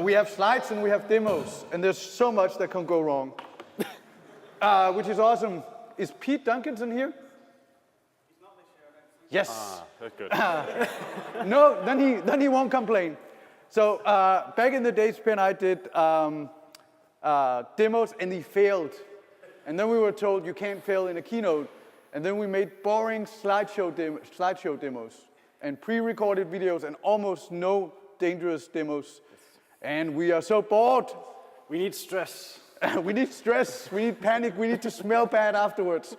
We have slides and we have demos, and there's so much that can go wrong, which is awesome. Is Pete Duncanson here? He's not this year. Yes. That's good. No, then he won't complain. So back in the days, Per and I did demos, and they failed. And then we were told you can't fail in a keynote. And then we made boring slideshow demos and pre-recorded videos and almost no dangerous demos. And we are so bored. We need stress. We need stress, we need panic, we need to smell bad afterwards.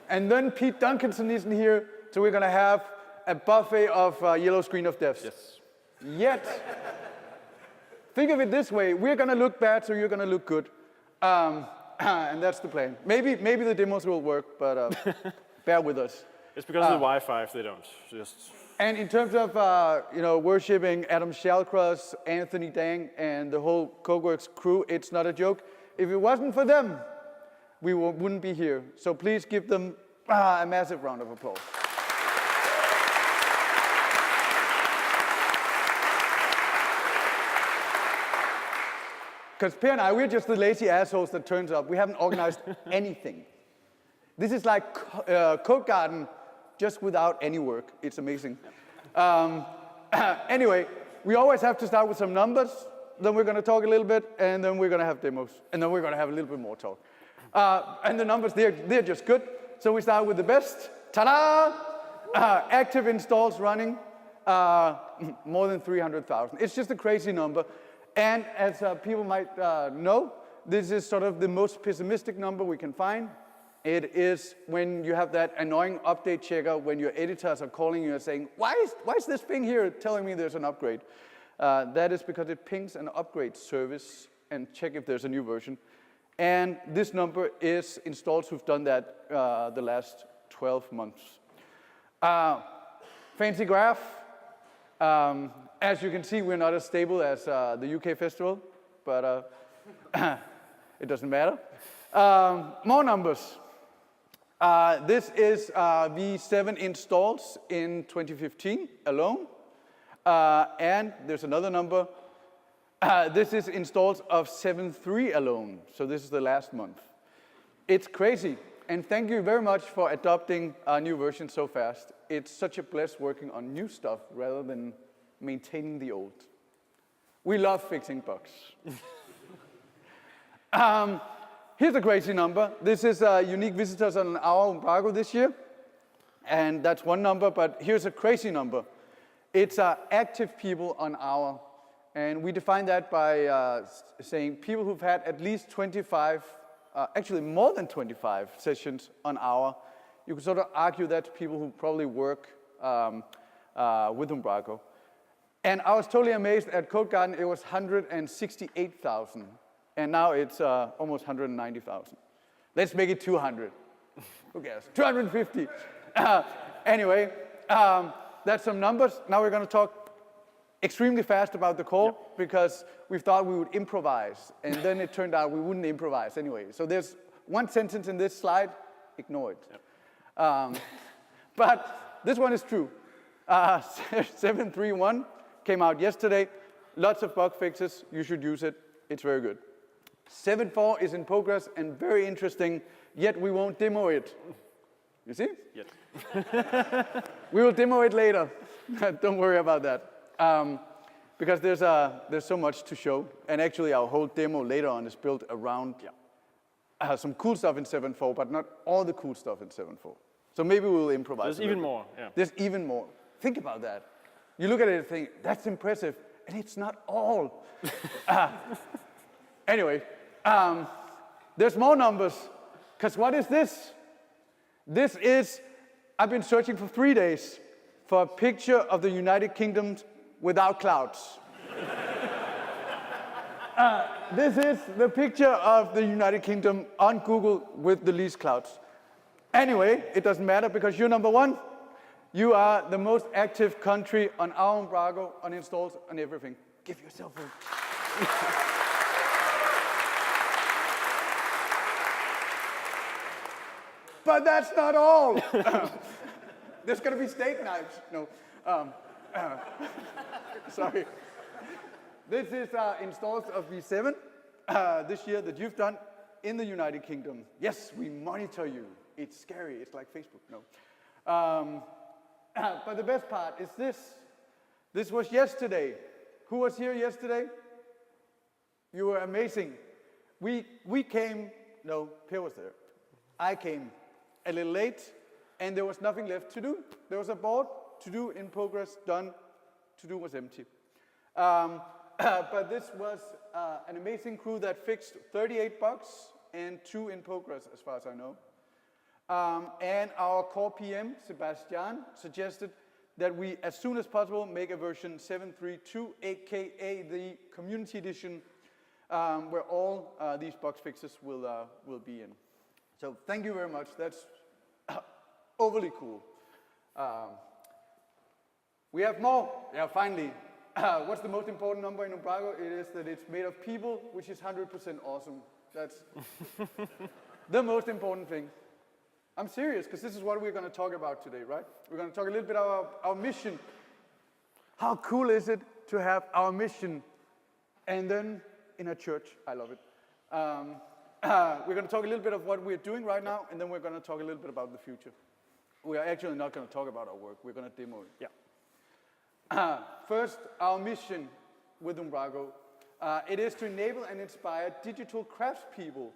And then Pete Duncanson isn't here, so we're going to have a buffet of yellow screen of deaths. Yes. Yet, think of it this way, we're going to look bad, so you're going to look good. And that's the plan. Maybe the demos will work, but bear with us. It's because of the Wi-Fi if they don't. And in terms of worshipping Adam Shallcross, Anthony Dang, and the whole CodeWorks crew, it's not a joke. If it wasn't for them, we wouldn't be here. So please give them a massive round of applause. Because Per and I, we're just the lazy assholes that turns up. We haven't organized anything. This is like Code Garden, just without any work. It's amazing. Anyway, we always have to start with some numbers. Then we're going to talk a little bit, and then we're going to have demos. And then we're going to have a little bit more talk. And the numbers, they're just good. So we start with the best. Ta-da! Active installs running, more than 300,000. It's just a crazy number. And as people might know, this is sort of the most pessimistic number we can find. It is when you have that annoying update checker when your editors are calling you and saying, why is this thing here telling me there's an upgrade? That is because it pings an upgrade service and check if there's a new version. And this number is installs who've done that the last 12 months. Fancy graph. As you can see, we're not as stable as the UK festival, but it doesn't matter. More numbers. This is V7 installs in 2015 alone. And there's another number. This is installs of 7.3 alone. So this is the last month. It's crazy. And thank you very much for adopting our new version so fast. It's such a bless working on new stuff rather than maintaining the old. We love fixing bugs. Here's a crazy number. This is unique visitors on our Umbraco this year. And that's one number, but here's a crazy number. It's active people on our. And we define that by saying people who've had at least 25, actually more than 25 sessions on our. You could sort of argue that's people who probably work with Umbraco. And I was totally amazed at Code Garden, it was 168,000. And now it's almost 190,000. Let's make it 200. Who cares? 250. Anyway, that's some numbers. Now we're going to talk extremely fast about the call because we thought we would improvise. And then it turned out we wouldn't improvise anyway. So there's one sentence in this slide, ignore it. But this one is true. 7.3.1 came out yesterday. Lots of bug fixes. You should use it. It's very good. 7.4 is in progress and very interesting, yet we won't demo it. You see? Yes. We will demo it later. Don't worry about that. Because there's so much to show. And actually, our whole demo later on is built around some cool stuff in 7.4, but not all the cool stuff in 7.4. So maybe we'll improvise. There's even more. Yeah. There's even more. Think about that. You look at it and think, that's impressive. And it's not all. Anyway, there's more numbers. Because what is this? This is, I've been searching for 3 days for a picture of the United Kingdom without clouds. This is the picture of the United Kingdom on Google with the least clouds. Anyway, it doesn't matter because you're number one. You are the most active country on our Umbraco, on installs, on everything. Give yourself a... But that's not all. There's going to be steak knives. No. Sorry. This is installs of V7 this year that you've done in the United Kingdom. Yes, we monitor you. It's scary. It's like Facebook. No. But the best part is this. This was yesterday. Who was here yesterday? You were amazing. We came, no, Per was there. I came a little late, and there was nothing left to do. There was a board to do, in progress, done, to do was empty. But this was an amazing crew that fixed 38 bugs and 2 in progress, as far as I know. And our core PM, Sebastian, suggested that we, as soon as possible, make a version 7.3.2, aka the community edition, where all these bug fixes will be in. So thank you very much. That's overly cool. We have more. Yeah, finally. What's the most important number in Umbraco? It is that it's made of people, which is 100% awesome. That's the most important thing. I'm serious, because this is what we're going to talk about today, right? We're going to talk a little bit about our mission. How cool is it to have our mission and then in a church? I love it. We're going to talk a little bit of what we're doing right now, and then we're going to talk a little bit about the future. We are actually not going to talk about our work. We're going to demo it. Yeah. First, our mission with Umbraco. It is to enable and inspire digital craftspeople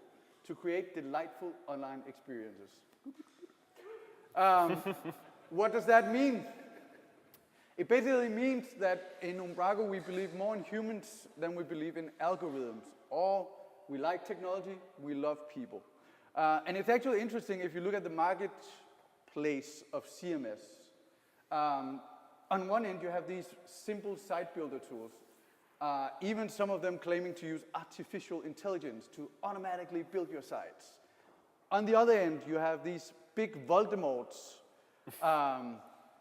to create delightful online experiences. What does that mean? It basically means that in Umbraco we believe more in humans than we believe in algorithms. Or we like technology, we love people. And it's actually interesting if you look at the marketplace of CMS. On one end you have these simple site builder tools, even some of them claiming to use artificial intelligence to automatically build your sites. On the other end you have these big Voldemorts,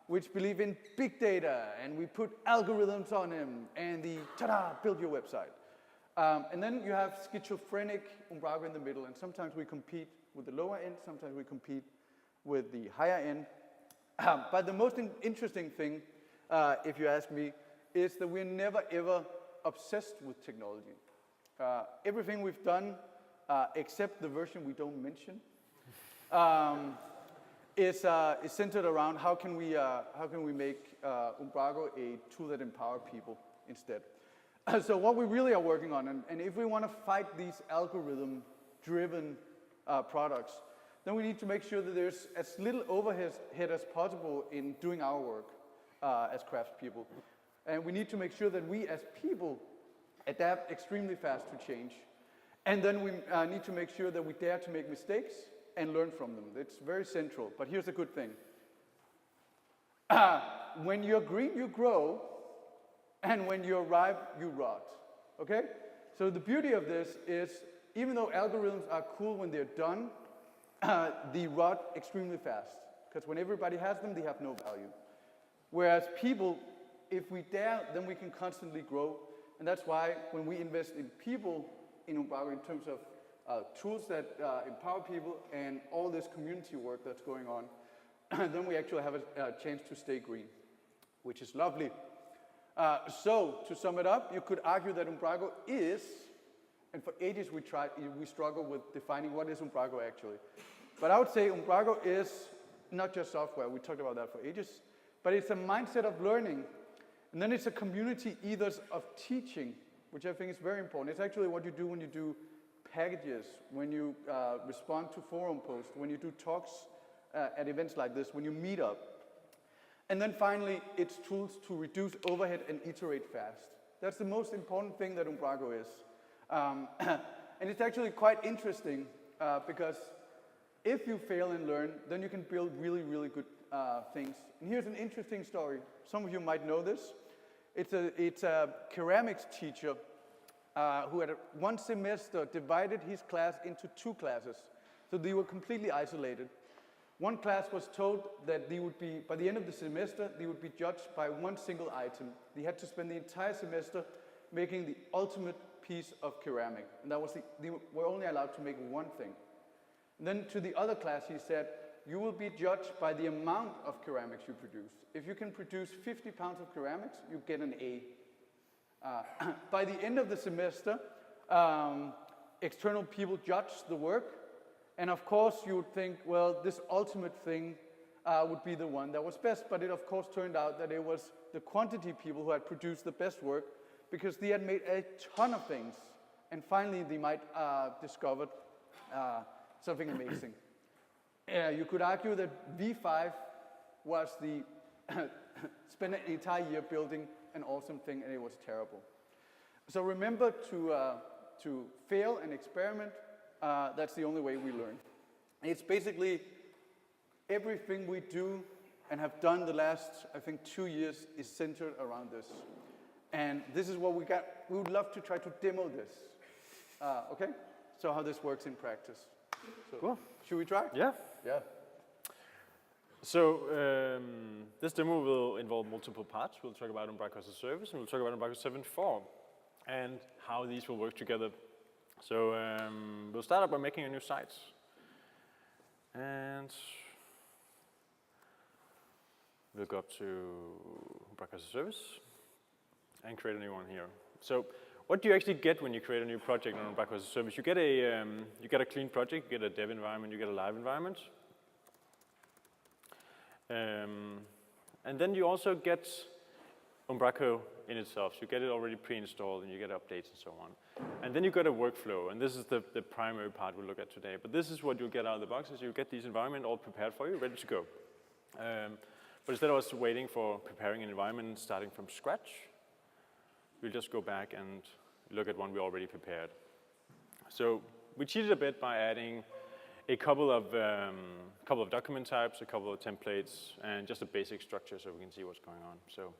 which believe in big data, and we put algorithms on them, and the ta-da, build your website. And then you have schizophrenic Umbraco in the middle, and sometimes we compete with the lower end, sometimes we compete with the higher end. But the most interesting thing, if you ask me, is that we're never ever obsessed with technology. Everything we've done, except the version we don't mention, is centered around how can we make Umbraco a tool that empowers people instead. So what we really are working on, and if we want to fight these algorithm-driven products, then we need to make sure that there's as little overhead as possible in doing our work as craftspeople. And we need to make sure that we as people adapt extremely fast to change. And then we need to make sure that we dare to make mistakes and learn from them. It's very central. But here's a good thing. When you're green, you grow. And when you're ripe, you rot. Okay? So the beauty of this is, even though algorithms are cool when they're done, they rot extremely fast. Because when everybody has them, they have no value. Whereas people, if we dare, then we can constantly grow. And that's why when we invest in people in Umbraco in terms of tools that empower people and all this community work that's going on, then we actually have a chance to stay green, which is lovely. So, to sum it up, you could argue that Umbraco is, and for ages we struggled with defining what is Umbraco actually. But I would say Umbraco is not just software, we talked about that for ages, but it's a mindset of learning. And then it's a community ethos of teaching, which I think is very important. It's actually what you do when you do packages, when you respond to forum posts, when you do talks at events like this, when you meet up. And then finally, it's tools to reduce overhead and iterate fast. That's the most important thing that Umbraco is. And it's actually quite interesting because if you fail and learn, then you can build really, really good things. And here's an interesting story. Some of you might know this. It's a ceramics teacher who had one semester divided his class into 2 classes. So they were completely isolated. One class was told that they would be, by the end of the semester, they would be judged by one single item. They had to spend the entire semester making the ultimate piece of ceramic. And that was they were only allowed to make one thing. And then to the other class, he said, you will be judged by the amount of ceramics you produce. If you can produce 50 pounds of ceramics, you get an A. By the end of the semester, external people judge the work, and of course you would think, well, this ultimate thing would be the one that was best, but it of course turned out that it was the quantity people who had produced the best work, because they had made a ton of things, and finally they might discovered something amazing. You could argue that V5 was the spent an entire year building an awesome thing, and it was terrible. So remember to fail and experiment. That's the only way we learn. It's basically everything we do and have done the last, I think, 2 years is centered around this. And this is what we got. We would love to try to demo this. Okay? So how this works in practice. So, Cool. Should we try? Yeah. Yeah. So this demo will involve multiple parts. We'll talk about Umbraco as a service, and we'll talk about Umbraco 7.4 and how these will work together. So we'll start up by making a new site. And we'll go up to Umbraco as a service and create a new one here. So what do you actually get when you create a new project on Umbraco as a service? You get a clean project, you get a dev environment, you get a live environment. And then you also get Umbraco in itself. So you get it already pre-installed, and you get updates and so on. And then you get a workflow, and this is the primary part we'll look at today. But this is what you'll get out of the box, is you'll get these environment all prepared for you, ready to go. But instead of us waiting for preparing an environment starting from scratch, we'll just go back and look at one we already prepared. So we cheated a bit by adding a couple of document types, a couple of templates, and just a basic structure so we can see what's going on. So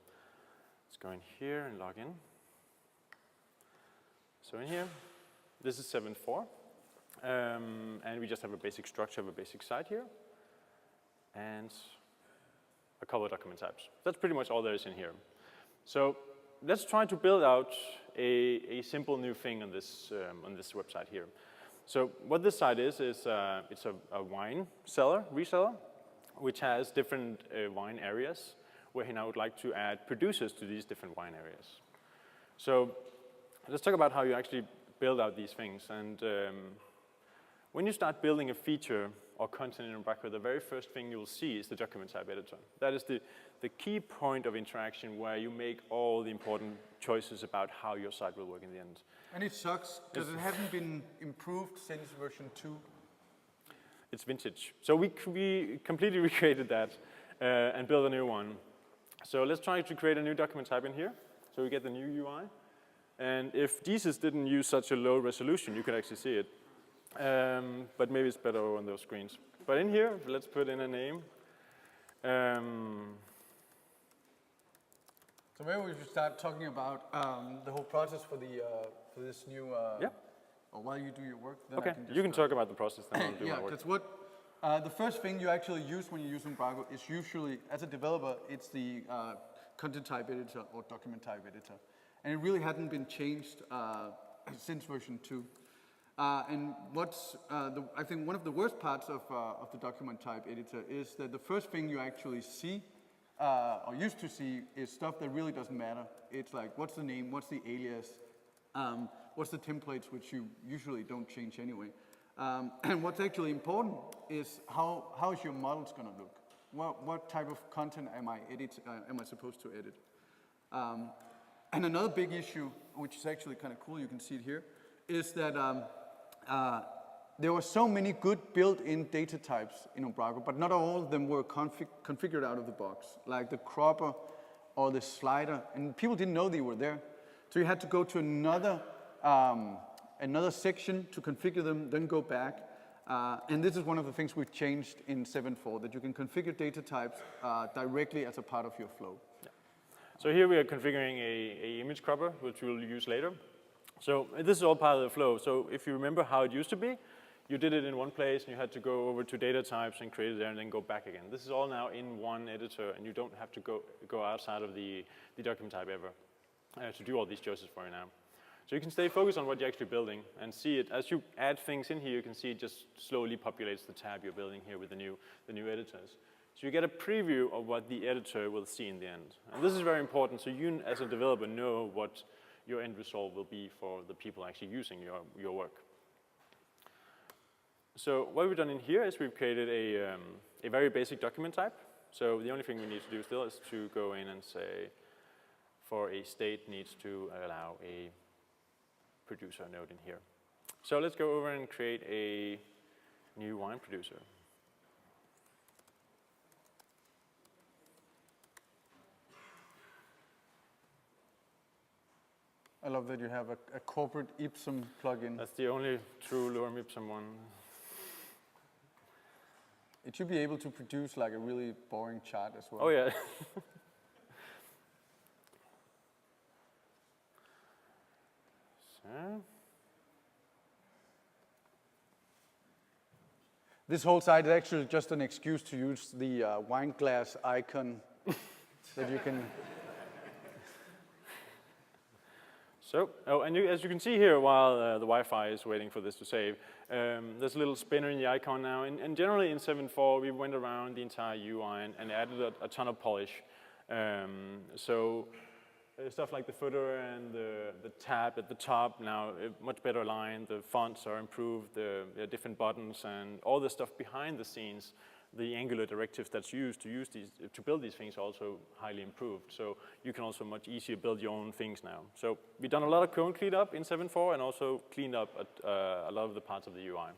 let's go in here and log in. So in here, this is 7.4, and we just have a basic structure of a basic site here, and a couple of document types. That's pretty much all there is in here. So let's try to build out a simple new thing on this website here. So what this site is it's a wine reseller, which has different wine areas, where he now would like to add producers to these different wine areas. So let's talk about how you actually build out these things. And when you start building a feature or content in Umbraco, the very first thing you will see is the document type editor. That is the key point of interaction where you make all the important choices about how your site will work in the end. And it sucks because it hasn't been improved since version 2. It's vintage. So we completely recreated that and built a new one. So let's try to create a new document type in here. So we get the new UI. And if Jesus didn't use such a low resolution, you could actually see it. But maybe it's better on those screens. But in here, let's put in a name. So maybe we should start talking about the whole process for this new. Yeah. Or while you do your work, then Okay, I can just you can talk about the process then. I'll do yeah, my work. because the first thing you actually use when you use Umbraco is usually, as a developer, it's the content type editor or document type editor, and it really hadn't been changed since version 2. And what's I think one of the worst parts of the document type editor is that the first thing you actually see, or used to see, is stuff that really doesn't matter. It's like, what's the name, what's the alias, what's the templates, which you usually don't change anyway. And what's actually important is how is your models going to look? What type of content am I supposed to edit? And another big issue, which is actually kind of cool, you can see it here, is that there were so many good built-in data types in Umbraco, but not all of them were configured out of the box, like the cropper or the slider, and people didn't know they were there. So you had to go to another section to configure them, then go back. And this is one of the things we've changed in 7.4, that you can configure data types directly as a part of your flow. Yeah. So here we are configuring a image cropper, which we'll use later. So this is all part of the flow. So if you remember how it used to be, you did it in one place and you had to go over to data types and create it there and then go back again. This is all now in one editor, and you don't have to go outside of the document type ever to do all these choices for you now. So you can stay focused on what you're actually building and see it. As you add things in here, you can see it just slowly populates the tab you're building here with the new editors. So you get a preview of what the editor will see in the end. And this is very important, so you as a developer know what your end result will be for the people actually using your work. So what we've done in here is we've created a very basic document type. So the only thing we need to do still is to go in and say, for a state needs to allow a producer node in here. So let's go over and create a new wine producer. I love that you have a corporate Ipsum plugin. That's the only true Lorem Ipsum one. It should be able to produce like a really boring chart as well. Oh yeah. So. This whole site is actually just an excuse to use the wine glass icon that you can. So, and as you can see here, while the Wi-Fi is waiting for this to save, there's a little spinner in the icon now. And generally in 7.4, we went around the entire UI and added a ton of polish. Stuff like the footer and the tab at the top now much better aligned. The fonts are improved. The different buttons and all the stuff behind the scenes. The Angular directives that's used to build these things are also highly improved. So you can also much easier build your own things now. So we've done a lot of code cleanup in 7.4 and also cleaned up a lot of the parts of the UI.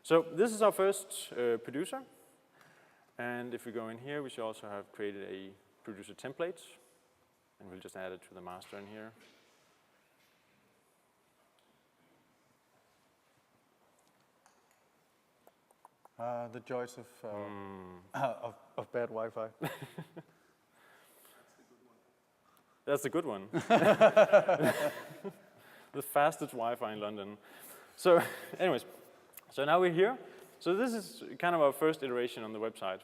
So this is our first producer. And if we go in here, we should also have created a producer template. And we'll just add it to the master in here. The joys of bad Wi-Fi. That's the good one. The fastest Wi-Fi in London. So anyways, so now we're here. So this is kind of our first iteration on the website,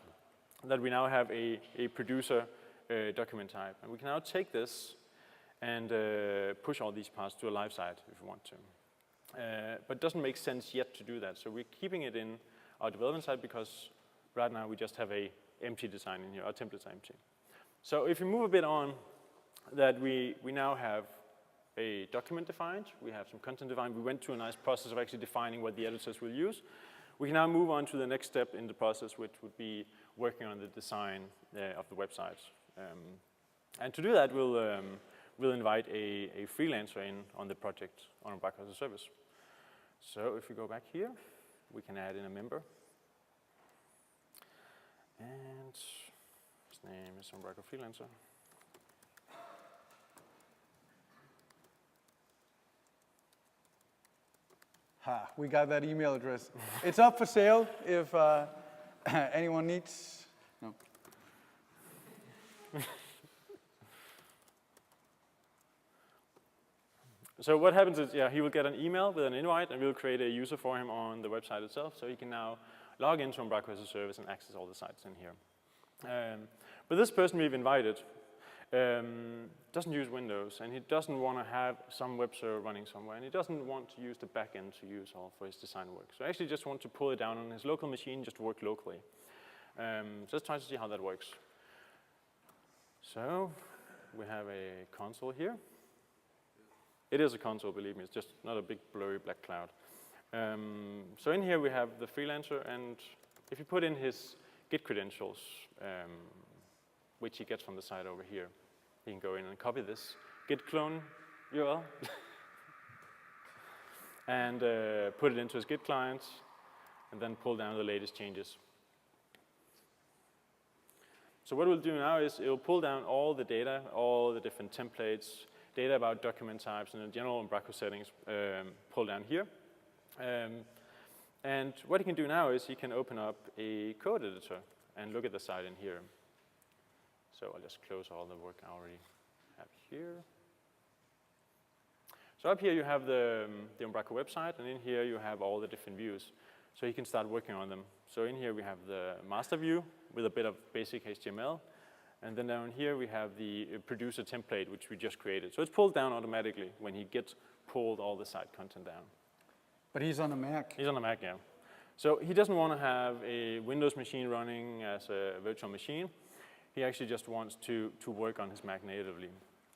that we now have a producer document type. And we can now take this and push all these parts to a live site if we want to. But it doesn't make sense yet to do that. So we're keeping it in our development site because right now we just have a empty design in here, our templates are empty. So if we move a bit on, that we now have a document defined, we have some content defined, we went through a nice process of actually defining what the editors will use. We can now move on to the next step in the process, which would be working on the design of the website. And to do that, we'll invite a freelancer in on the project on Umbraco as a service. So if we go back here, we can add in a member. And his name is Umbraco Freelancer. Ha, we got that email address. It's up for sale if anyone needs. No. So what happens is, he will get an email with an invite, and we'll create a user for him on the website itself, so he can now log into Umbraco as a service and access all the sites in here. But this person we've invited doesn't use Windows, and he doesn't want to have some web server running somewhere, and he doesn't want to use the backend to use all for his design work. So I actually just want to pull it down on his local machine, just to work locally. So let's try to see how that works. So we have a console here. It is a console, believe me. It's just not a big blurry black cloud. So in here we have the freelancer, and if you put in his Git credentials, which he gets from the site over here, he can go in and copy this Git clone URL and put it into his Git client, and then pull down the latest changes. So what we'll do now is it will pull down all the data, all the different templates, data about document types, and the general Umbraco settings pull down here. And what he can do now is he can open up a code editor and look at the site in here. So I'll just close all the work I already have here. So up here you have the Umbraco website, and in here you have all the different views. So you can start working on them. So in here we have the master view with a bit of basic HTML. And then down here we have the producer template, which we just created. So it's pulled down automatically when he gets pulled all the site content down. But he's on a Mac. He's on a Mac, yeah. So he doesn't want to have a Windows machine running as a virtual machine. He actually just wants to work on his Mac natively.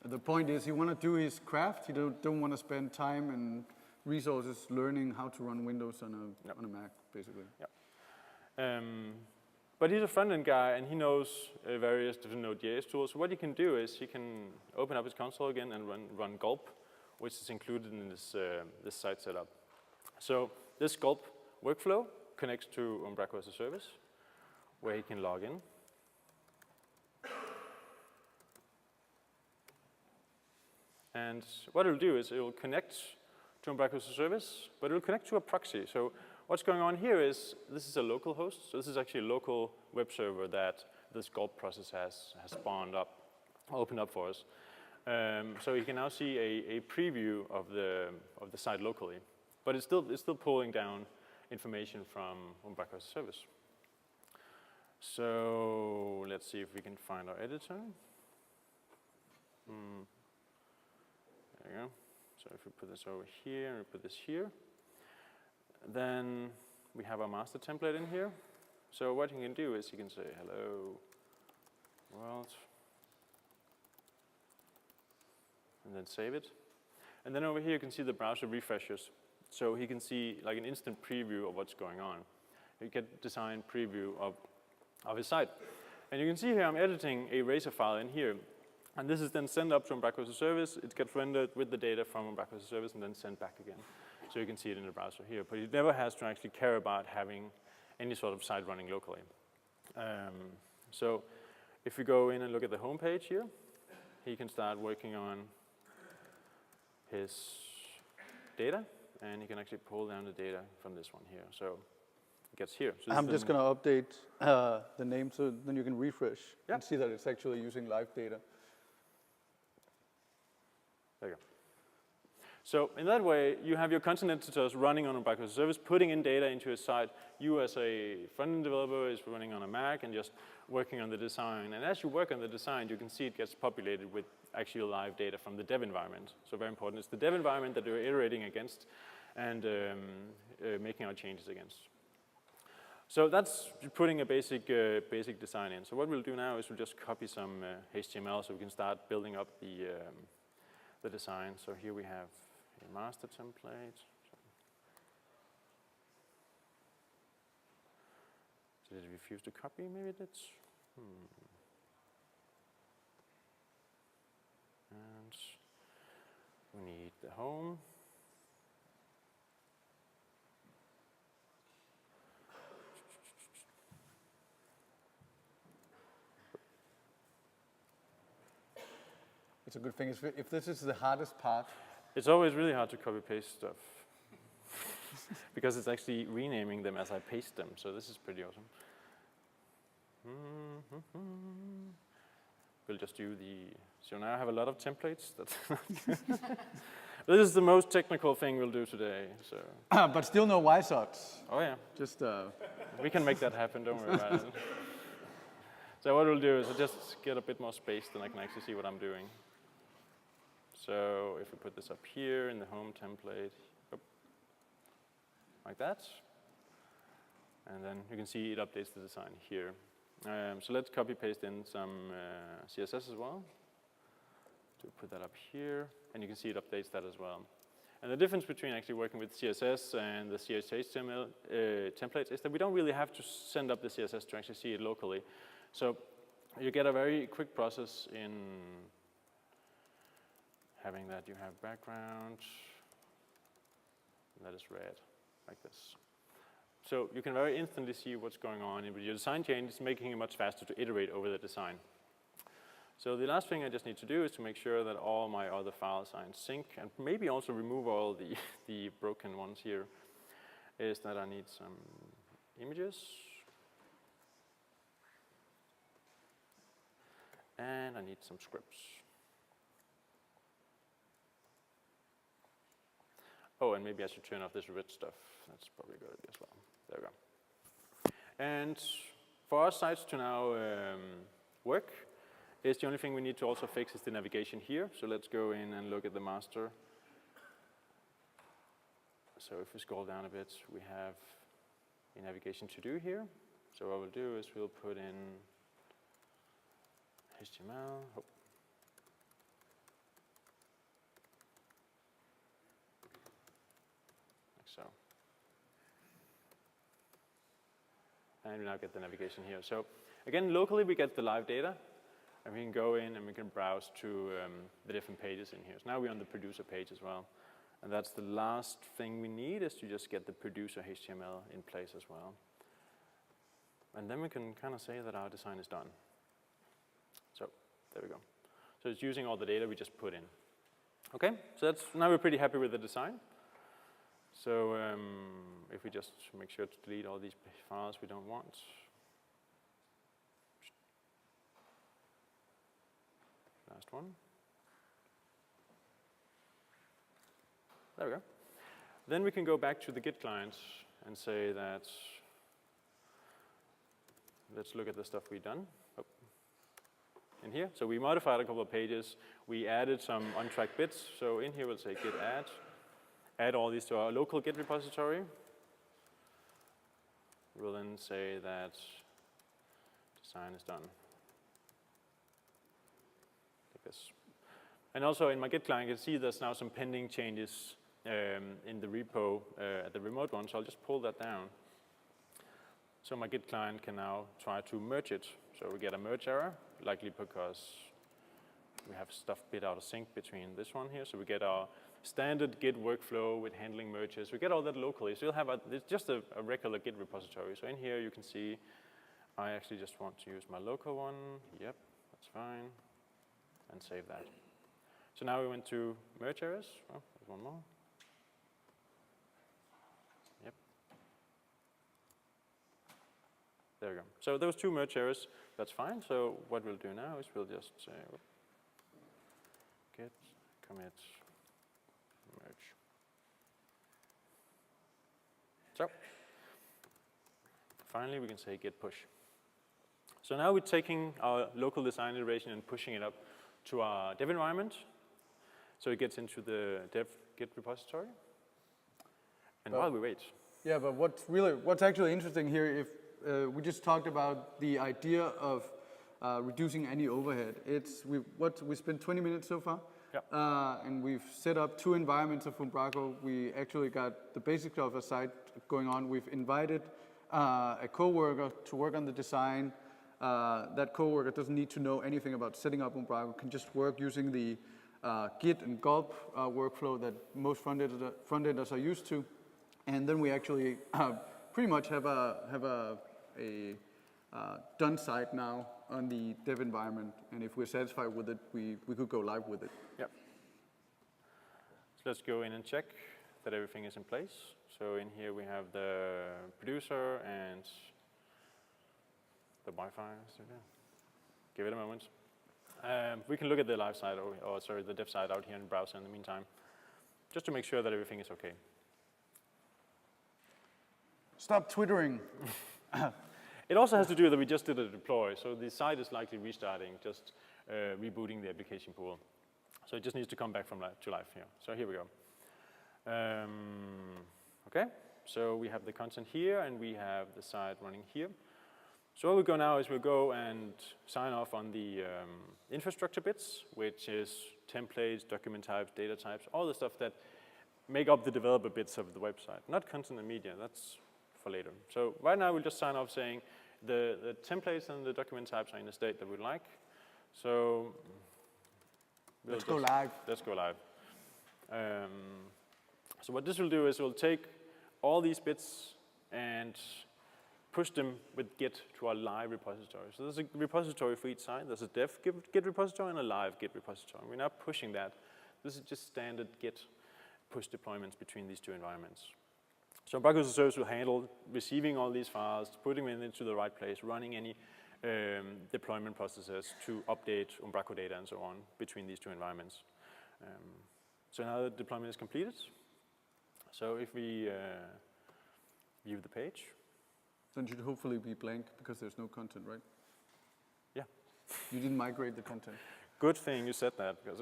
The point is, he want to do his craft. He don't want to spend time and resources learning how to run Windows on a Mac, basically. Yep. But he's a front-end guy, and he knows various different Node.js tools. So what he can do is he can open up his console again and run gulp, which is included in this site setup. So this gulp workflow connects to Umbraco as a service, where he can log in. And what it'll do is it will connect to Umbraco as a service, but it will connect to a proxy. So what's going on here is this is a local host. So this is actually a local web server that this gulp process has spawned up, opened up for us. So you can now see a preview of the site locally, but it's still pulling down information from Umbraco as a service. So let's see if we can find our editor. There you go. So if we put this over here and we put this here, then we have our master template in here. So what you can do is you can say hello world, and then save it. And then over here you can see the browser refreshes. So he can see like an instant preview of what's going on. You get design preview of his site. And you can see here I'm editing a Razor file in here. And this is then sent up to Umbraco as a service. It gets rendered with the data from Umbraco as a service and then sent back again. So you can see it in the browser here. But it never has to actually care about having any sort of site running locally. So if we go in and look at the home page here, he can start working on his data. And he can actually pull down the data from this one here. So it gets here. So I'm just going to update the name so then you can refresh and see that it's actually using live data. There you go. So in that way, you have your content editors running on Umbraco as a service, putting in data into a site. You as a front-end developer is running on a Mac and just working on the design. And as you work on the design, you can see it gets populated with actual live data from the dev environment. So very important. It's the dev environment that we're iterating against and making our changes against. So that's putting a basic design in. So what we'll do now is we'll just copy some HTML so we can start building up the design. So here we have a master template. Did it refuse to copy? Maybe it did. And we need the home. It's a good thing if this is the hardest part. It's always really hard to copy-paste stuff because it's actually renaming them as I paste them. So this is pretty awesome. We'll just do so now I have a lot of templates. This is the most technical thing we'll do today. So. But still no YSOTs. Oh yeah. Just we can make that happen, don't worry about it. So what we'll do is I'll just get a bit more space, then I can actually see what I'm doing. So if we put this up here in the home template, like that, and then you can see it updates the design here. So let's copy paste in some CSS as well. So put that up here, and you can see it updates that as well. And the difference between actually working with CSS and the HTML templates is that we don't really have to send up the CSS to actually see it locally. So you get a very quick process in having that you have background, and that is red, like this. So you can very instantly see what's going on with your design change. It's making it much faster to iterate over the design. So the last thing I just need to do is to make sure that all my other files are in sync, and maybe also remove all the broken ones here, is that I need some images. And I need some scripts. Oh, and maybe I should turn off this red stuff. That's probably a good idea as well. There we go. And for our sites to now work, is the only thing we need to also fix is the navigation here. So let's go in and look at the master. So if we scroll down a bit, we have a navigation to do here. So what we'll do is we'll put in HTML. Oh. And we now get the navigation here. So again, locally we get the live data, and we can go in and we can browse to the different pages in here. So now we're on the producer page as well. And that's the last thing we need, is to just get the producer HTML in place as well. And then we can kind of say that our design is done. So there we go. So it's using all the data we just put in. Okay, so now we're pretty happy with the design. So if we just make sure to delete all these files we don't want. Last one. There we go. Then we can go back to the Git client and say that, let's look at the stuff we've done. In here, so we modified a couple of pages. We added some untracked bits. So in here we'll say git add all these to our local Git repository. We'll then say that design is done. Like this. And also in my Git client, you can see there's now some pending changes in the repo at the remote one. So I'll just pull that down. So my Git client can now try to merge it. So we get a merge error, likely because we have stuff bit out of sync between this one here. So we get our standard Git workflow with handling merges. We get all that locally. So you'll have it's just a regular Git repository. So in here you can see I actually just want to use my local one. Yep, that's fine. And save that. So now we went to merge errors. Oh, there's one more. Yep. There we go. So those two merge errors, that's fine. So what we'll do now is we'll just say git commit merge. So finally we can say git push. So now we're taking our local design iteration and pushing it up to our dev environment. So it gets into the dev Git repository. And while we wait. Yeah, but what's actually interesting here, if we just talked about the idea of reducing any overhead. We spent 20 minutes so far. Yep. And we've set up 2 environments of Umbraco. We actually got the basics of a site going on. We've invited a coworker to work on the design. That coworker doesn't need to know anything about setting up Umbraco, can just work using the Git and gulp workflow that most front-enders are used to. And then we actually pretty much have a done site now on the dev environment. And if we're satisfied with it, we could go live with it. Yep. So let's go in and check that everything is in place. So in here we have the producer and the Wi-Fi. Give it a moment. We can look at the live side, the dev side out here in the browser in the meantime, just to make sure that everything is okay. Stop twittering. It also has to do that we just did a deploy, so the site is likely restarting, just rebooting the application pool. So it just needs to come back to life here. So here we go. Okay, so we have the content here, and we have the site running here. So what we'll go now is we'll go and sign off on the infrastructure bits, which is templates, document types, data types, all the stuff that make up the developer bits of the website. Not content and media, that's for later. So right now we'll just sign off saying the templates and the document types are in the state that we'd like. So let's go live. Let's go live. So what this will do is we'll take all these bits and push them with Git to our live repository. So there's a repository for each site. There's a dev Git repository and a live Git repository. We're now pushing that. This is just standard Git push deployments between these 2 environments. So Umbraco as a service will handle receiving all these files, putting them into the right place, running any deployment processes to update Umbraco data and so on between these 2 environments. So now the deployment is completed. So if we view the page. Then it should hopefully be blank because there's no content, right? Yeah. You didn't migrate the content. Good thing you said that. Because,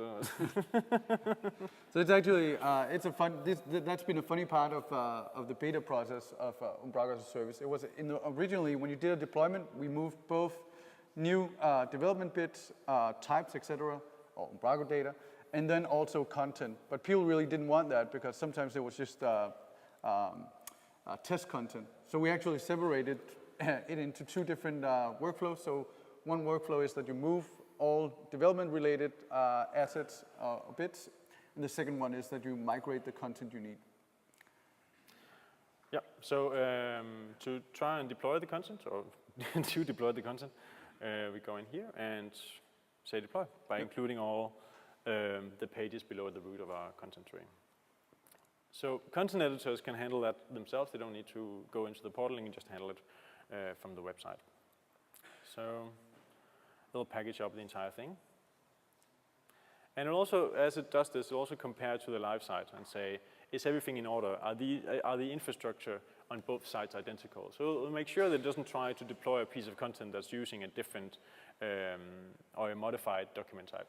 So it's actually, that's been a funny part of the beta process of Umbraco as a service. It was originally, when you did a deployment, we moved both new development bits, types, etc., or Umbraco data, and then also content. But people really didn't want that because sometimes it was just test content. So we actually separated it into two different workflows. So one workflow is that you move all development-related assets or bits, and the second one is that you migrate the content you need. Yeah, so to try and deploy the content, or to deploy the content, we go in here and say deploy by including all the pages below the root of our content tree. So content editors can handle that themselves. They don't need to go into the portal and just handle it from the website. So it'll package up the entire thing. And it also, as it does this, it'll also compare to the live site and say, is everything in order? Are the infrastructure on both sides identical? So it'll make sure that it doesn't try to deploy a piece of content that's using a different or a modified document type.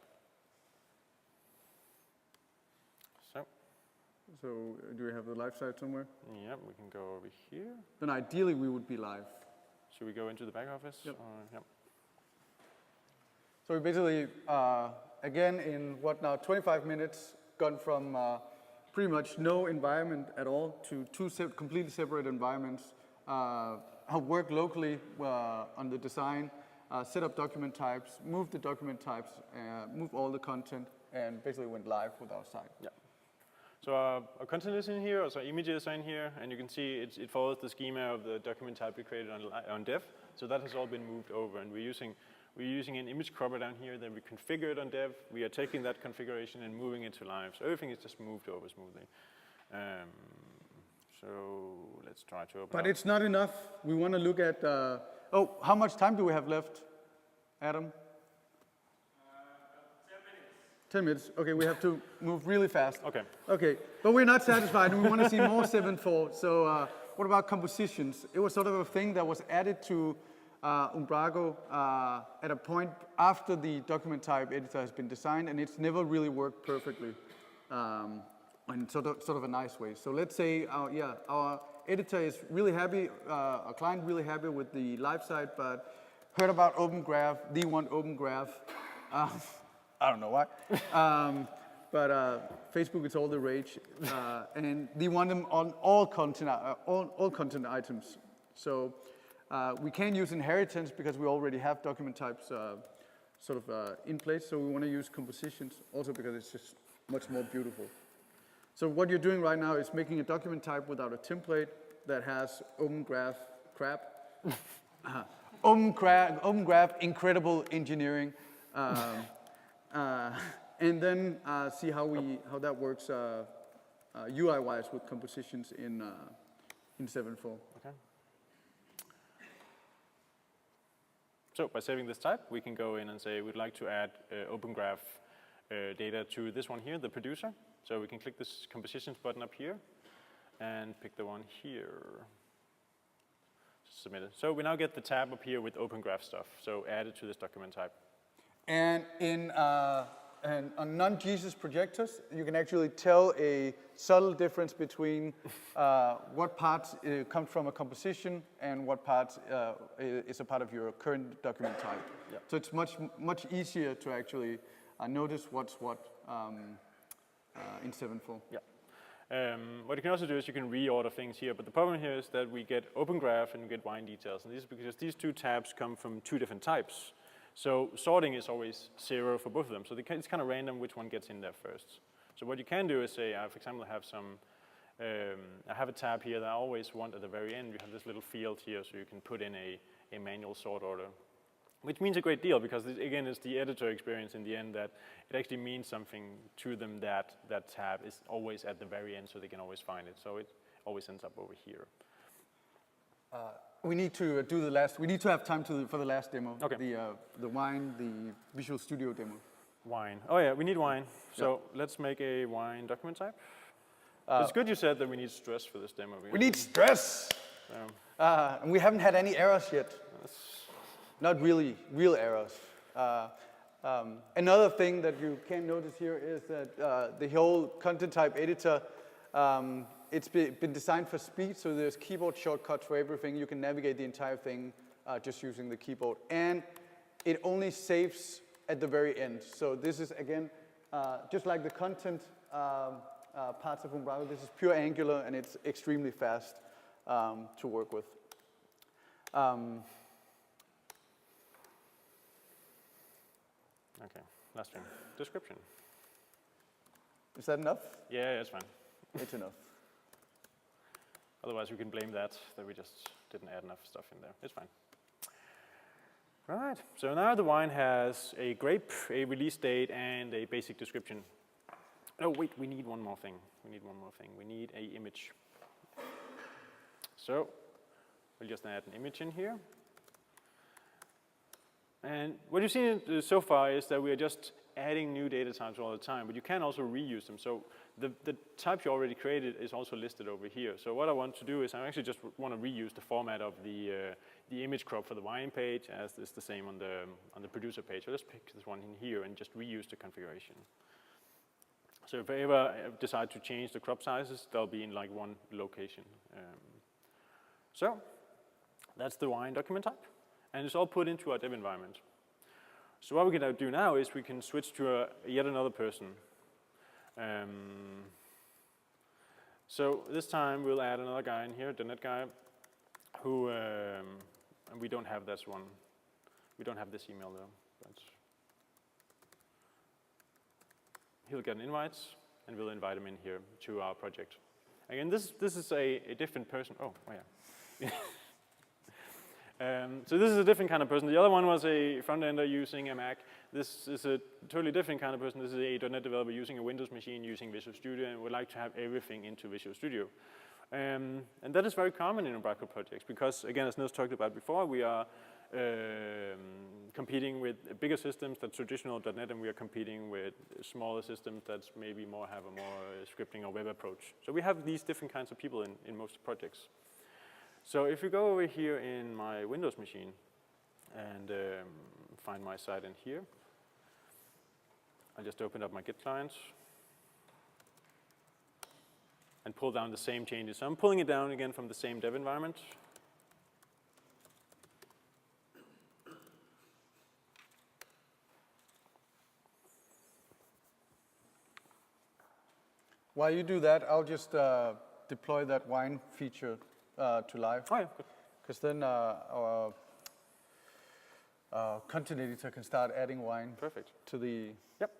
So do we have the live site somewhere? Yeah, we can go over here. Then ideally we would be live. Should we go into the back office? Yep. Yep. So we basically, again, in what now, 25 minutes, gone from pretty much no environment at all to two completely separate environments. Work locally on the design, set up document types, move the document types, move all the content, and basically went live with our site. Yeah. So our content is in here, so our images are in here, and you can see it follows the schema of the document type we created on dev. So that has all been moved over, and we're using an image cropper down here that we configured on dev. We are taking that configuration and moving it to live. So everything is just moved over smoothly. So let's try to open But up. it's not enough. We want to look at, how much time do we have left, Adam? 10 minutes. Okay, we have to move really fast. Okay. Okay, but we're not satisfied, and we want to see more 7.4. So what about compositions? It was sort of a thing that was added to Umbraco at a point after the document type editor has been designed, and it's never really worked perfectly in sort of a nice way. So let's say, our editor is really happy, our client really happy with the live site, but heard about Open Graph, they want Open Graph. I don't know why. But Facebook is all the rage, and they want them on all content items. So we can't use inheritance because we already have document types in place. So we want to use compositions also because it's just much more beautiful. So what you're doing right now is making a document type without a template that has Open Graph crap. Open Graph incredible engineering. And then see how that works UI-wise with compositions in 7.4. Okay. So by saving this type, we can go in and say we'd like to add Open Graph data to this one here, the producer. So we can click this compositions button up here and pick the one here. Submit it. So we now get the tab up here with Open Graph stuff. So add it to this document type. And on non-Jesus projectors, you can actually tell a subtle difference between what parts come from a composition and what parts is a part of your current document type. Yep. So it's much easier to actually notice what's what in 7.4. Yeah. What you can also do is you can reorder things here, but the problem here is that we get Open Graph and we get wine details, and this is because these two tabs come from two different types. So sorting is always 0 for both of them. So it's kind of random which one gets in there first. So what you can do is say, for example, I have a tab here that I always want at the very end. You have this little field here, so you can put in a manual sort order, which means a great deal because, again, it's the editor experience in the end that it actually means something to them that that tab is always at the very end so they can always find it. So it always ends up over here. We need to do the last. We need to have time for the last demo. Okay. The wine, the Visual Studio demo. Wine. Oh yeah, we need wine. So let's make a wine document type. It's good you said that we need stress for this demo. We need stress. And we haven't had any errors yet. Not really real errors. Another thing that you can notice here is that the whole content type editor. It's been designed for speed, so there's keyboard shortcuts for everything. You can navigate the entire thing just using the keyboard. And it only saves at the very end. So this is, again, just like the content parts of Umbraco, this is pure Angular, and it's extremely fast to work with. Okay, last thing. Description. Is that enough? Yeah, it's fine. It's enough. Otherwise, we can blame that we just didn't add enough stuff in there. It's fine. Right, so now the wine has a grape, a release date, and a basic description. Oh, wait, we need one more thing. We need an image. So, we'll just add an image in here. And what you've seen so far is that we are just adding new data types all the time, but you can also reuse them. So the type you already created is also listed over here. So what I want to do is I actually just want to reuse the format of the image crop for the wine page as is the same on the producer page. So let's pick this one in here and just reuse the configuration. So if I ever decide to change the crop sizes, they'll be in like one location. So that's the wine document type. And it's all put into our dev environment. So what we can do now is we can switch to yet another person. So this time we'll add another guy in here, the net guy, who, and we don't have this one. We don't have this email though. But he'll get an invite, and we'll invite him in here to our project. Again, this is a different person. Oh yeah. So this is a different kind of person. The other one was a front-ender using a Mac. This is a totally different kind of person. This is a .NET developer using a Windows machine, using Visual Studio, and would like to have everything into Visual Studio. And that is very common in Umbraco projects because, again, as Niels talked about before, we are competing with bigger systems that's traditional .NET, and we are competing with smaller systems that maybe have a more scripting or web approach. So we have these different kinds of people in most projects. So if you go over here in my Windows machine and find my site in here, I'll just open up my Git client and pull down the same changes. So I'm pulling it down again from the same dev environment. While you do that, I'll just deploy that wine feature to live. Oh, yeah, good. Because then our content editor can start adding wine Perfect. to the... Yep.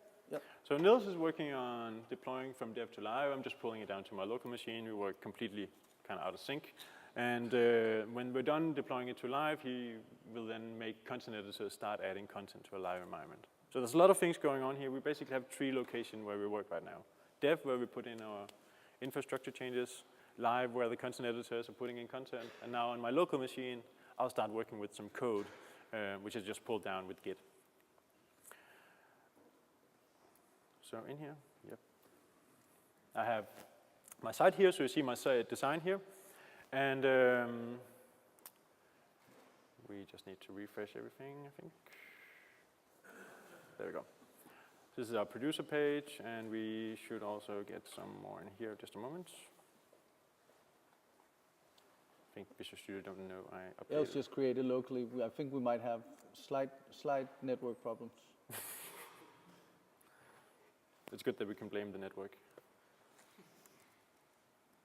So Niels is working on deploying from dev to live. I'm just pulling it down to my local machine. We work completely kind of out of sync. And when we're done deploying it to live, he will then make content editors start adding content to a live environment. So there's a lot of things going on here. We basically have 3 locations where we work right now. Dev, where we put in our infrastructure changes. Live, where the content editors are putting in content. And now on my local machine, I'll start working with some code, which is just pulled down with Git. So in here, yep. I have my site here, so you see my site design here. And we just need to refresh everything, I think. There we go. This is our producer page, and we should also get some more in here. Just a moment. I think Visual Studio don't know I updated. It was just created locally. I think we might have slight network problems. It's good that we can blame the network.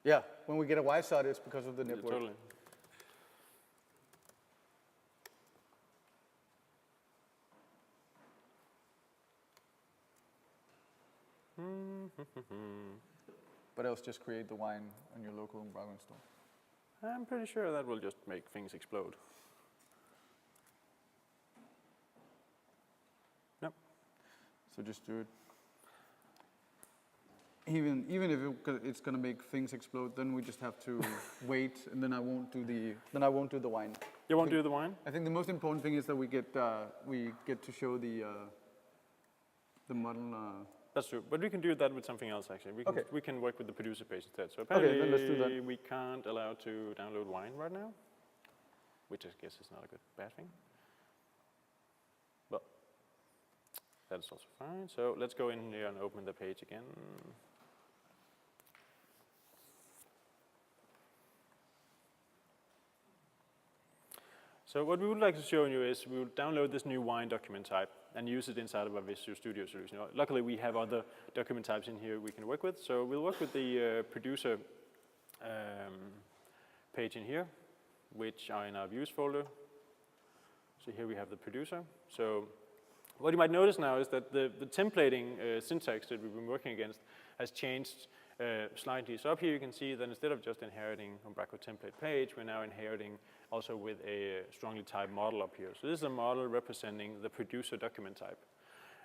Yeah, when we get a YSOT, it's because of the network. Totally. But else just create the wine on your local Umbraco install. I'm pretty sure that will just make things explode. Nope. So just do it. Even if it's going to make things explode, then we just have to wait, and then I won't do the wine. You won't do the wine? I think the most important thing is that we get to show the model. That's true, but we can do that with something else actually. We can work with the producer page instead. So Okay, then let's do that. we can't allow to download wine right now, which I guess is not a bad thing. But that's also fine. So let's go in here and open the page again. So what we would like to show you is we will download this new wine document type and use it inside of our Visual Studio solution. Luckily, we have other document types in here we can work with. So we'll work with the producer page in here. which are in our views folder. So here we have the producer. So what you might notice now is that the templating syntax that we've been working against has changed slightly. So up here you can see that instead of just inheriting Umbraco template page, we're now inheriting also with a strongly typed model up here. So this is a model representing the producer document type.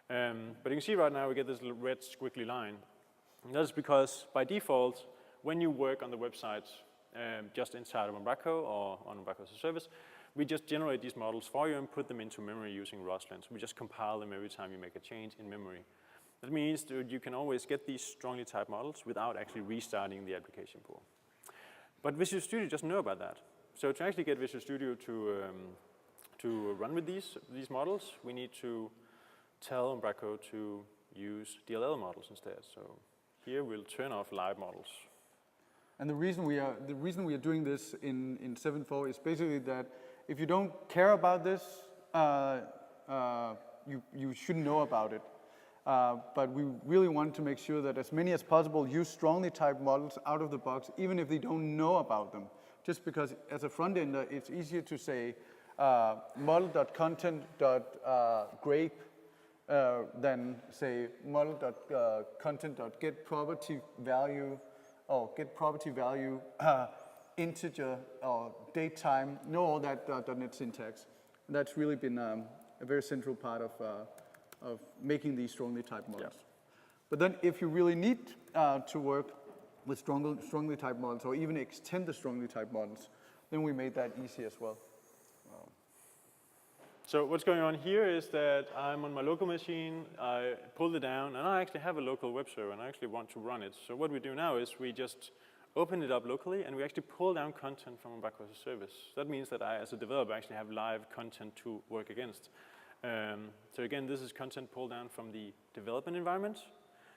But you can see right now we get this little red squiggly line. And that's because by default, when you work on the website just inside of Umbraco or on Umbraco as a service, we just generate these models for you and put them into memory using Roslyn. So we just compile them every time you make a change in memory. That means that you can always get these strongly typed models without actually restarting the application pool. But Visual Studio doesn't know about that. So to actually get Visual Studio to run with these models, we need to tell Umbraco to use DLL models instead. So here we'll turn off live models. And the reason we are doing this in 7.4 is basically that if you don't care about this, you shouldn't know about it. But we really want to make sure that as many as possible use strongly typed models out of the box, even if they don't know about them. Just because as a front-ender, it's easier to say model.content.grape than say model.content.getPropertyValue or getPropertyValue integer or date time, know all that .NET syntax. And that's really been a very central part of making these strongly typed models. Yeah. But then if you really need to work with strongly typed models or even extend the strongly typed models, then we made that easy as well. So what's going on here is that I'm on my local machine, I pulled it down, and I actually have a local web server, and I actually want to run it. So what we do now is we just open it up locally, and we actually pull down content from Umbraco as a service. That means that I, as a developer, actually have live content to work against. So again, this is content pulled down from the development environment.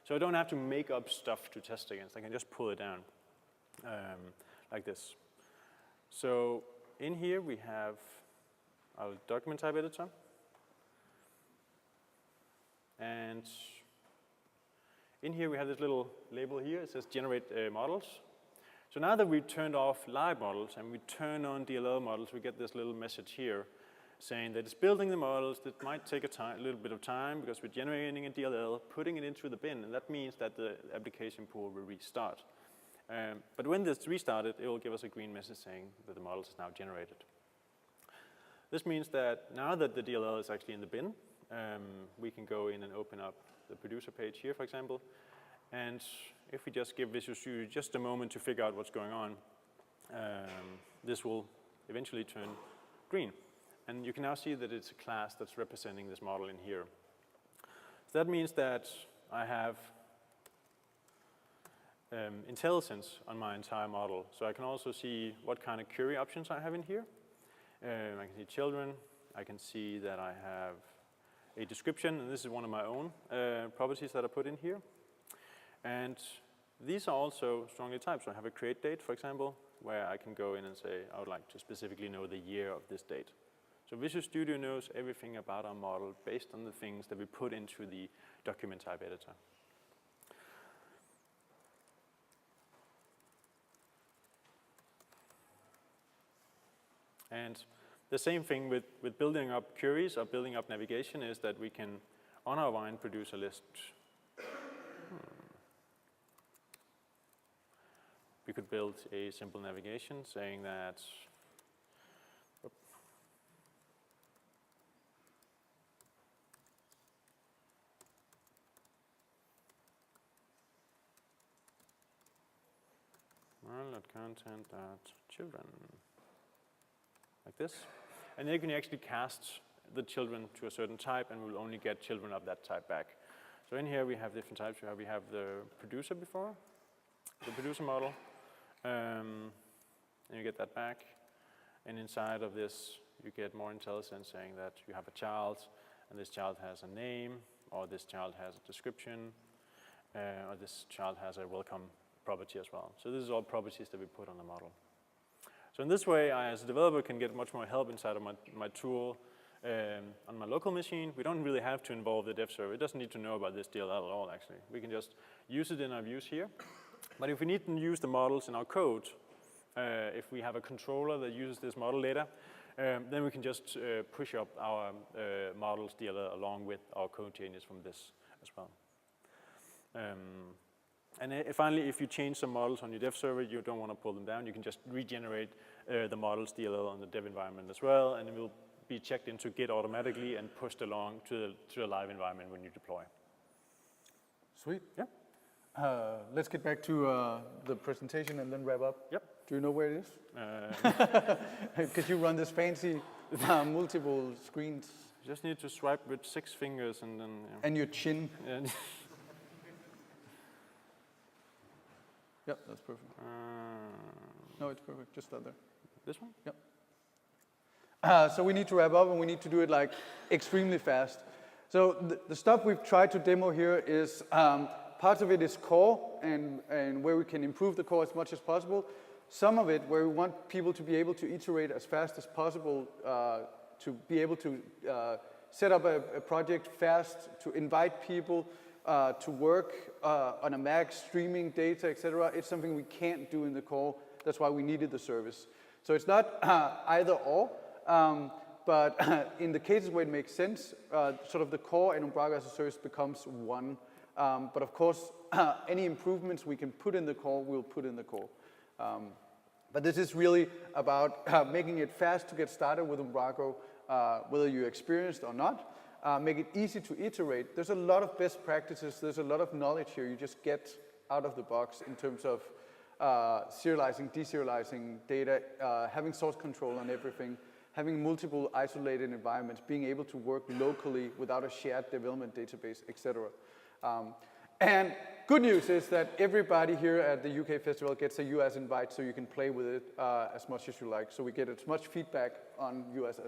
So I don't have to make up stuff to test against. I can just pull it down like this. So in here we have our document type editor. And in here we have this little label here. It says generate models. So now that we've turned off live models and we turn on DLL models, we get this little message here saying that it's building the models. That might take a little bit of time because we're generating a DLL, putting it into the bin, and that means that the application pool will restart. But when this restarted, it will give us a green message saying that the models is now generated. This means that now that the DLL is actually in the bin, we can go in and open up the producer page here, for example. And if we just give Visual Studio just a moment to figure out what's going on, this will eventually turn green. And you can now see that it's a class that's representing this model in here. So that means that I have IntelliSense on my entire model. So I can also see what kind of query options I have in here. I can see children. I can see that I have a description, and this is one of my own properties that I put in here. And these are also strongly typed. So I have a create date, for example, where I can go in and say, I would like to specifically know the year of this date. So Visual Studio knows everything about our model based on the things that we put into the document type editor. And the same thing with building up queries or building up navigation is that we can, on our Wine producer list, we could build a simple navigation saying that content.children, like this. And then you can actually cast the children to a certain type, and we'll only get children of that type back. So in here we have different types. We have the producer before, the producer model, and you get that back. And inside of this, you get more IntelliSense saying that you have a child, and this child has a name, or this child has a description, or this child has a welcome property as well. So this is all properties that we put on the model. So in this way, I, as a developer, can get much more help inside of my tool on my local machine. We don't really have to involve the dev server. It doesn't need to know about this DLL at all, actually. We can just use it in our views here. But if we need to use the models in our code, if we have a controller that uses this model data, then we can just push up our models DLL along with our code changes from this as well. Finally, if you change some models on your dev server, you don't want to pull them down, you can just regenerate the models DLL on the dev environment as well, and it will be checked into Git automatically and pushed along to the live environment when you deploy. Sweet. Yeah. Let's get back to the presentation and then wrap up. Yep. Do you know where it is? Because you run this fancy multiple screens. You just need to swipe with 6 fingers and then... Yeah. And your chin. And Yep, that's perfect. No, it's perfect. Just that there. This one? Yep. So we need to wrap up, and we need to do it like extremely fast. So the stuff we've tried to demo here is part of it is core and where we can improve the core as much as possible. Some of it where we want people to be able to iterate as fast as possible, to be able to set up a project fast, to invite people to work on a Mac, streaming data, etc. It's something we can't do in the core. That's why we needed the service. So it's not either or, but in the cases where it makes sense, sort of the core and Umbraco as a service becomes one. But of course, any improvements we can put in the core, we'll put in the core. But this is really about making it fast to get started with Umbraco, whether you're experienced or not. Make it easy to iterate. There's a lot of best practices. There's a lot of knowledge here you just get out of the box in terms of serializing, deserializing data, having source control on everything, having multiple isolated environments, being able to work locally without a shared development database, etc. And good news is that everybody here at the UK Festival gets a US invite, so you can play with it as much as you like. So we get as much feedback on US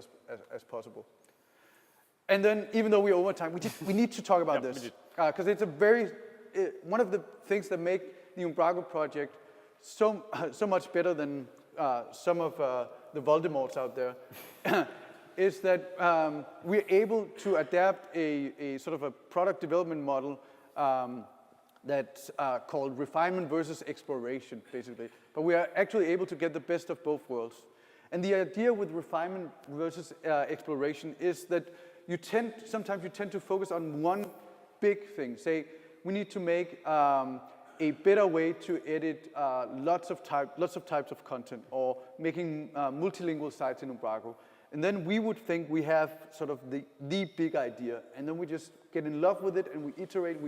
as possible. And then, even though we're over time, we need to talk about this. Because it's one of the things that make the Umbraco project so much better than some of the Voldemorts out there, is that we're able to adapt a sort of a product development model that's called refinement versus exploration, basically. But we are actually able to get the best of both worlds. And the idea with refinement versus exploration is that sometimes you tend to focus on one big thing. Say, we need to make a better way to edit lots of types of content, or making multilingual sites in Umbraco. And then we would think we have sort of the big idea, and then we just get in love with it, and we iterate.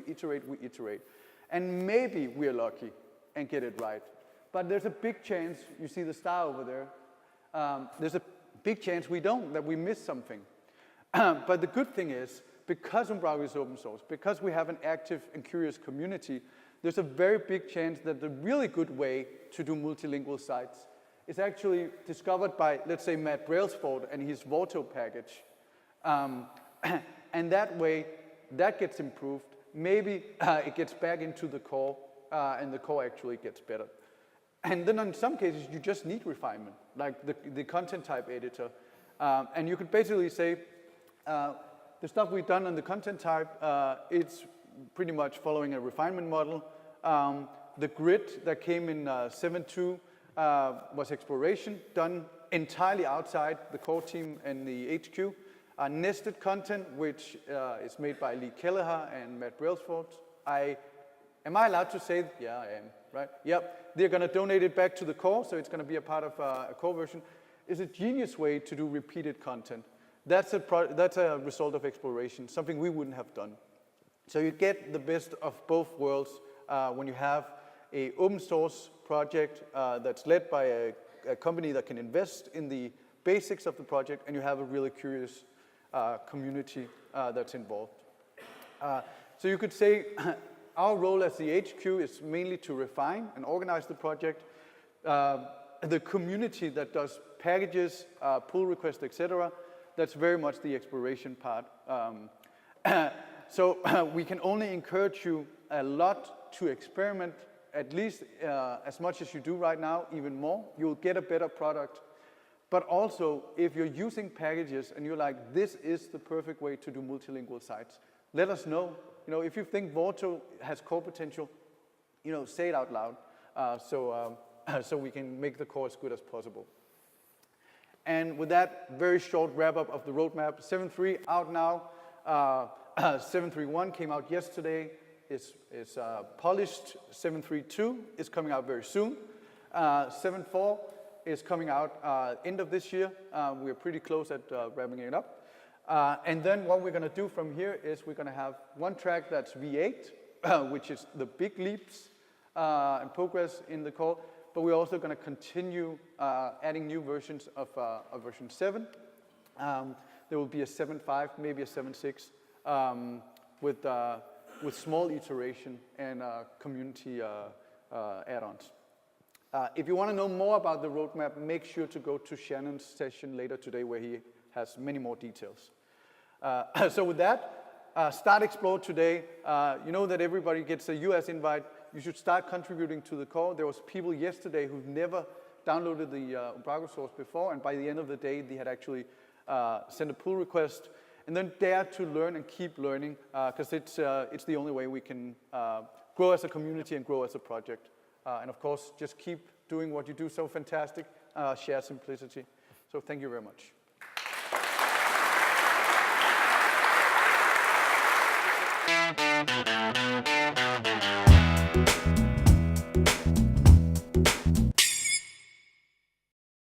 And maybe we're lucky and get it right. But there's a big chance, you see the star over there, there's a big chance we don't, that we miss something. But the good thing is, because Umbraco is open source, because we have an active and curious community, there's a very big chance that the really good way to do multilingual sites is actually discovered by, let's say, Matt Brailsford and his Vorto package. And that way, that gets improved. Maybe it gets back into the core, and the core actually gets better. And then in some cases, you just need refinement, like the content type editor. And you could basically say, the stuff we've done on the content type, it's pretty much following a refinement model. The grid that came in 7.2 was exploration, done entirely outside the core team and the HQ. Nested content, which is made by Lee Kelleher and Matt Brailsford. Am I allowed to say? Yeah, I am, right? Yep, they're gonna donate it back to the core, so it's gonna be a part of a core version. It's a genius way to do repeated content. That's a result of exploration, something we wouldn't have done. So you get the best of both worlds when you have an open source project that's led by a company that can invest in the basics of the project, and you have a really curious community that's involved. So you could say our role as the HQ is mainly to refine and organize the project. The community that does packages, pull requests, etc., that's very much the exploration part. So we can only encourage you a lot to experiment, at least as much as you do right now, even more. You'll get a better product. But also, if you're using packages and you're like, this is the perfect way to do multilingual sites, let us know. You know, if you think Vorto has core potential, you know, say it out loud. So so we can make the core as good as possible. And with that very short wrap-up of the roadmap, 7.3 out now, 7.3.1 came out yesterday, is polished, 7.3.2 is coming out very soon, 7.4 is coming out end of this year. We're pretty close at wrapping it up. And then what we're going to do from here is we're going to have one track that's V8, which is the big leaps and progress in the core. But we're also going to continue adding new versions of version 7. There will be a 7.5, maybe a 7.6, with small iteration and community add-ons. If you want to know more about the roadmap, make sure to go to Shannon's session later today where he has many more details. So with that, start Explore today. You know that everybody gets a US invite. You should start contributing to the core. There was people yesterday who've never downloaded the Umbraco source before, and by the end of the day, they had actually sent a pull request. And then dare to learn and keep learning, because it's the only way we can grow as a community and grow as a project. And of course, just keep doing what you do so fantastic, share simplicity. So thank you very much.